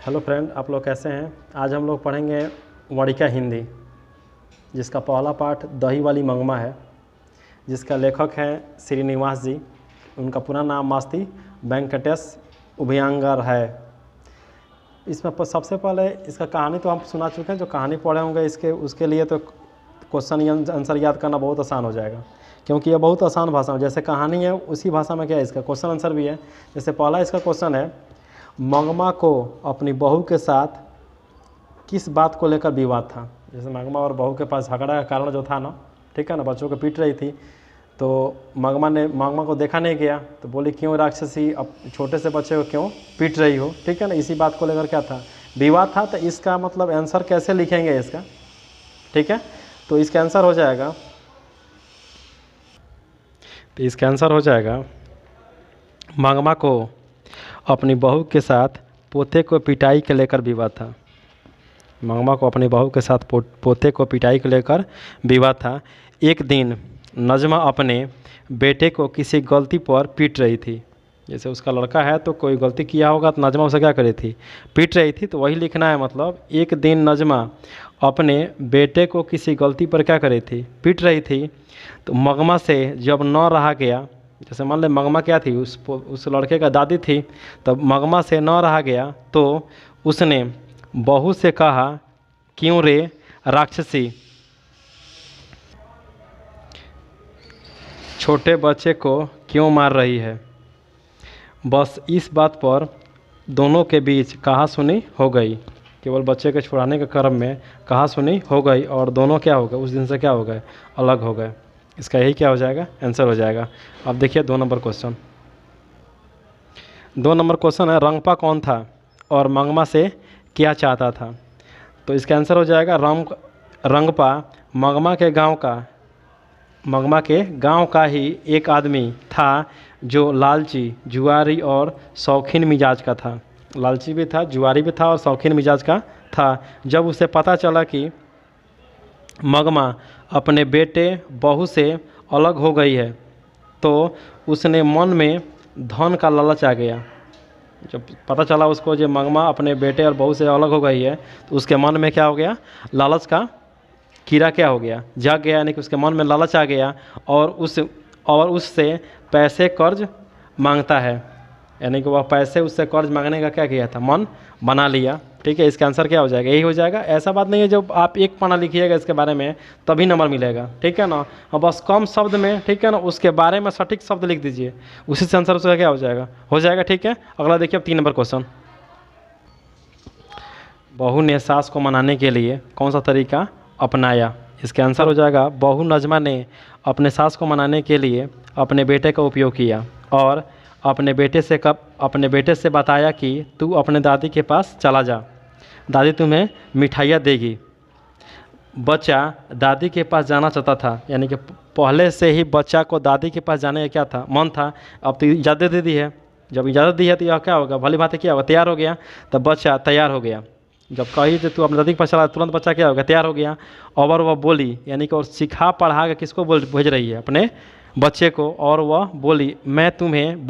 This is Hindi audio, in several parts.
हेलो फ्रेंड, आप लोग कैसे हैं। आज हम लोग पढ़ेंगे वणिका हिंदी, जिसका पहला पाठ दही वाली मंगमा है, जिसका लेखक हैं श्रीनिवास जी। उनका पूरा नाम मास्ती वेंकटेश उभयंकर है। इसमें सबसे पहले इसका कहानी तो हम सुना चुके हैं, जो कहानी पढ़े होंगे उसके लिए तो क्वेश्चन आंसर याद करना बहुत आसान हो जाएगा, क्योंकि ये बहुत आसान भाषा में, जैसे कहानी है उसी भाषा में क्या है इसका क्वेश्चन आंसर भी है। जैसे पहला इसका क्वेश्चन है, मंगमा को अपनी बहू के साथ किस बात को लेकर विवाद था। जैसे मंगमा और बहू के पास झगड़ा का कारण जो था ना, ठीक है ना, बच्चों को पीट रही थी, तो मंगमा को देखा नहीं गया, तो बोली क्यों राक्षसी अब छोटे से बच्चे को क्यों पीट रही हो, ठीक है ना। इसी बात को लेकर क्या था, विवाद था। तो इसका मतलब आंसर कैसे लिखेंगे इसका, ठीक है। तो इसका आंसर हो जाएगा, मंगमा को अपनी बहू के साथ पोते को पिटाई के लेकर विवाद था। मंगमा को अपनी बहू के साथ पोते को पिटाई को लेकर विवाद था। एक दिन नजमा अपने बेटे को किसी गलती पर पीट रही थी। जैसे उसका लड़का है तो कोई गलती किया होगा, तो नजमा उसे क्या करी थी, पीट रही थी। तो वही लिखना है, मतलब एक दिन नजमा अपने बेटे को किसी गलती पर क्या करी थी, पीट रही थी। तो मंगमा से जब न रहा गया, जैसे मान ले मंगमा क्या थी, उस लड़के का दादी थी, तब मंगमा से न रहा गया तो उसने बहू से कहा, क्यों रे राक्षसी, छोटे बच्चे को क्यों मार रही है। बस इस बात पर दोनों के बीच कहा-सुनी हो गई। केवल बच्चे के छुड़ाने के क्रम में कहा-सुनी हो गई और दोनों क्या हो गए, उस दिन से क्या हो गए, अलग हो गए। इसका यही क्या हो जाएगा, आंसर हो जाएगा। अब देखिए 2 नंबर क्वेश्चन। 2 नंबर क्वेश्चन है, रंगपा कौन था और मंगमा से क्या चाहता था। तो इसका आंसर हो जाएगा, रंगपा मंगमा के गांव का ही एक आदमी था, जो लालची, जुआरी और शौकीन मिजाज का था। लालची भी था, जुआरी भी था और शौकीन मिजाज का था। जब उसे पता चला कि मंगमा अपने बेटे बहू से अलग हो गई है, तो उसने मन में धन का लालच आ गया। जब पता चला उसको जो मंगमा अपने बेटे और बहू से अलग हो गई है, तो उसके मन में क्या हो गया, लालच का कीड़ा क्या हो गया, जाग गया, यानी कि उसके मन में लालच आ गया और उससे पैसे कर्ज मांगता है, यानी कि वह पैसे उससे कर्ज मांगने का क्या किया था, मन बना लिया। ठीक है, इसका आंसर क्या हो जाएगा, यही हो जाएगा। ऐसा बात नहीं है जब आप एक पन्ना लिखिएगा इसके बारे में तभी नंबर मिलेगा, ठीक है ना। और बस कम शब्द में, ठीक है ना, उसके बारे में सटीक शब्द लिख दीजिए, उसी से आंसर उसका क्या हो जाएगा, ठीक है। अगला देखिए अब 3 नंबर क्वेश्चन। बहू ने सास को मनाने के लिए कौन सा तरीका अपनाया। इसका आंसर हो जाएगा, बहू नजमा ने अपने सास को मनाने के लिए अपने बेटे का उपयोग किया और अपने बेटे से बताया कि तू अपने दादी के पास चला जा, दादी तुम्हें मिठाइयाँ देगी। बच्चा दादी के पास जाना चाहता था, यानी कि पहले से ही बच्चा को दादी के पास जाने का क्या था, मन था। अब तो इजाज़त दे दी है, जब इजाज़त दी है तो यह क्या होगा, भली बात क्या होगा, तैयार हो गया। तब बच्चा तैयार हो गया, जब कही तो तू अपने दादी के पास चला, तुरंत बच्चा क्या होगा, तैयार हो गया। और वह बोली, यानी कि और सिखा पढ़ा के किसको भेज रही है, अपने बच्चे को। और वह बोली, मैं तुम्हें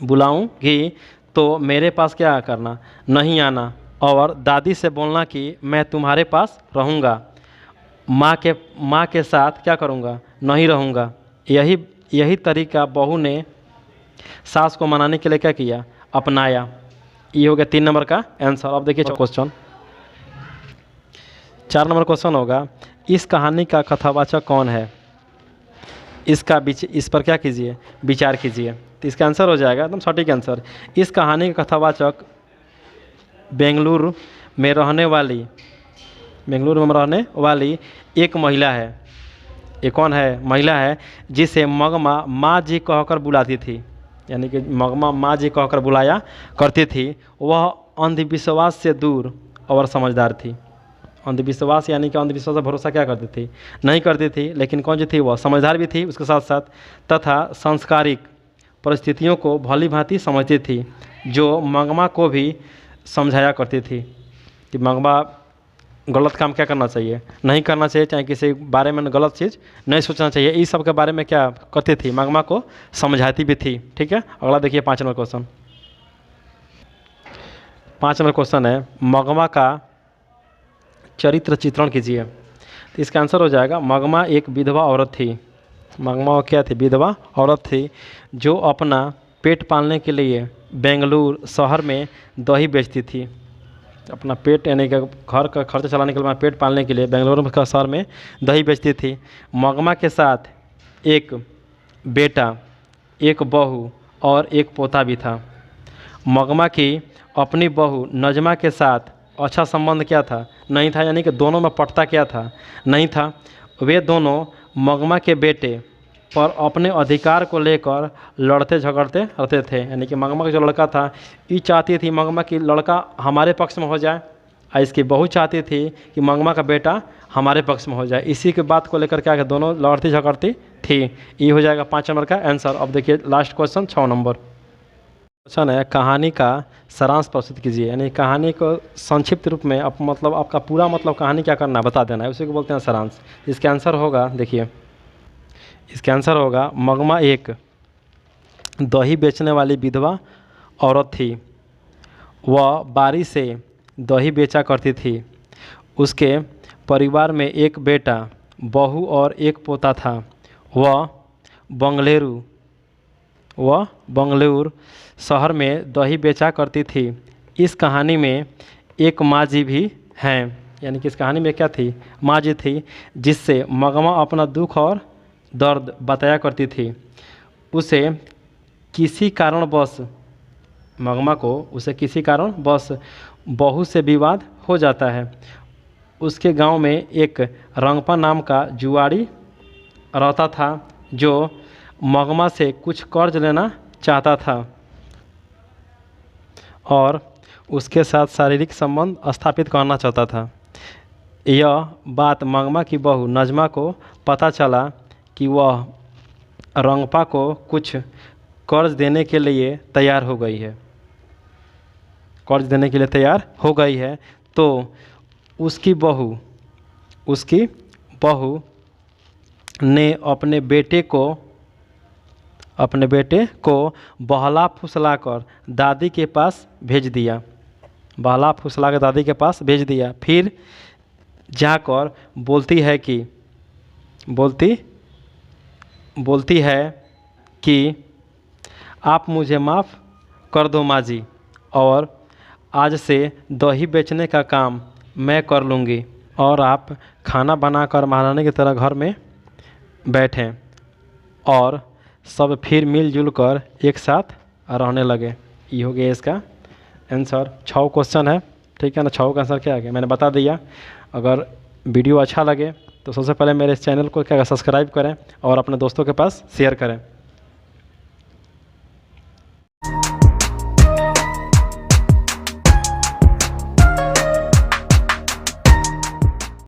बुलाऊंगी तो मेरे पास क्या करना, नहीं आना, और दादी से बोलना कि मैं तुम्हारे पास रहूँगा, माँ के साथ क्या करूँगा, नहीं रहूँगा। यही तरीका बहू ने सास को मनाने के लिए क्या किया, अपनाया। ये हो गया 3 नंबर का आंसर। अब देखिए क्वेश्चन 4 नंबर क्वेश्चन होगा, इस कहानी का कथावाचक कौन है। इस पर क्या कीजिए, विचार कीजिए। तो इसका आंसर हो जाएगा एकदम सटीक आंसर, इस कहानी का कथावाचक बेंगलुरु में रहने वाली एक महिला है। ये कौन है, महिला है जिसे मंगमा माँ जी कहकर बुलाती थी, यानी कि मंगमा माँ जी कहकर बुलाया करती थी। वह अंधविश्वास से दूर और समझदार थी। अंधविश्वास यानी कि अंधविश्वास पर भरोसा क्या करती थी, नहीं करती थी, लेकिन कौन जी थी, वह समझदार भी थी उसके साथ साथ, तथा संस्कारिक परिस्थितियों को भली भांति समझती थी, जो मंगमा को भी समझाया करती थी कि मंगमा गलत काम क्या करना चाहिए, नहीं करना चाहिए, चाहे किसी बारे में गलत चीज़ नहीं सोचना चाहिए। इस सब के बारे में क्या करती थी, मंगमा को समझाती भी थी। ठीक है, अगला देखिए 5 नंबर क्वेश्चन। 5 नंबर क्वेश्चन है, मगमा का चरित्र चित्रण कीजिए। तो इसका आंसर हो जाएगा, मगमा एक विधवा औरत थी। मगमा क्या थी? विधवा औरत थी जो अपना पेट पालने के लिए बेंगलुरु शहर में दही बेचती थी। अपना पेट यानी कि घर का खर्च चलाने के लिए, पेट पालने के लिए बेंगलुरु का शहर में दही बेचती थी। मगमा के साथ एक बेटा, एक बहू और एक पोता भी था। मगमा की अपनी बहू नजमा के साथ अच्छा संबंध क्या था? नहीं था, यानी कि दोनों में पटता क्या था? नहीं था। वे दोनों मगमा के बेटे पर अपने अधिकार को लेकर लड़ते झगड़ते रहते थे। यानी कि मगमा का जो लड़का था, ये चाहती थी मगमा की लड़का हमारे पक्ष में हो जाए, और इसकी बहू चाहती थी कि मगमा का बेटा हमारे पक्ष में हो जाए। इसी के बात को लेकर क्या है, दोनों लड़ती झगड़ती थी। ये हो जाएगा 5 नंबर का आंसर। अब देखिए लास्ट क्वेश्चन 6 नंबर क्वेश्चन है, कहानी का सारांश प्रस्तुत कीजिए। यानी कहानी को संक्षिप्त रूप में मतलब आपका पूरा मतलब कहानी क्या करना है बता देना है, उसी को बोलते हैं सारांश। इसका आंसर होगा, देखिए इसका आंसर होगा, मगमा एक दही बेचने वाली विधवा औरत थी। वह बारी से दही बेचा करती थी। उसके परिवार में एक बेटा, बहू और एक पोता था। वह बंगलुरु शहर में दही बेचा करती थी। इस कहानी में एक माँ जी भी हैं। यानी कि इस कहानी में क्या थी? माँ जी थी, जिससे मगमा अपना दुख और दर्द बताया करती थी। उसे किसी कारणवश बहू से विवाद हो जाता है। उसके गांव में एक रंगपा नाम का जुआरी रहता था जो मगमा से कुछ कर्ज लेना चाहता था और उसके साथ शारीरिक संबंध स्थापित करना चाहता था। यह बात मगमा की बहू नजमा को पता चला कि वह रंगपा को कुछ कर्ज देने के लिए तैयार हो गई है। तो उसकी बहू ने अपने बेटे को बहला फुसला कर दादी के पास भेज दिया। फिर जाकर बोलती है कि आप मुझे माफ़ कर दो माँ जी, और आज से दही बेचने का काम मैं कर लूँगी और आप खाना बनाकर महारानी की तरह घर में बैठें और सब फिर मिलजुल कर एक साथ रहने लगे। ये हो गया इसका आंसर। 6 क्वेश्चन है, ठीक है ना। 6 का आंसर क्या है मैंने बता दिया। अगर वीडियो अच्छा लगे तो सबसे पहले मेरे इस चैनल को क्या सब्सक्राइब करें और अपने दोस्तों के पास शेयर करें।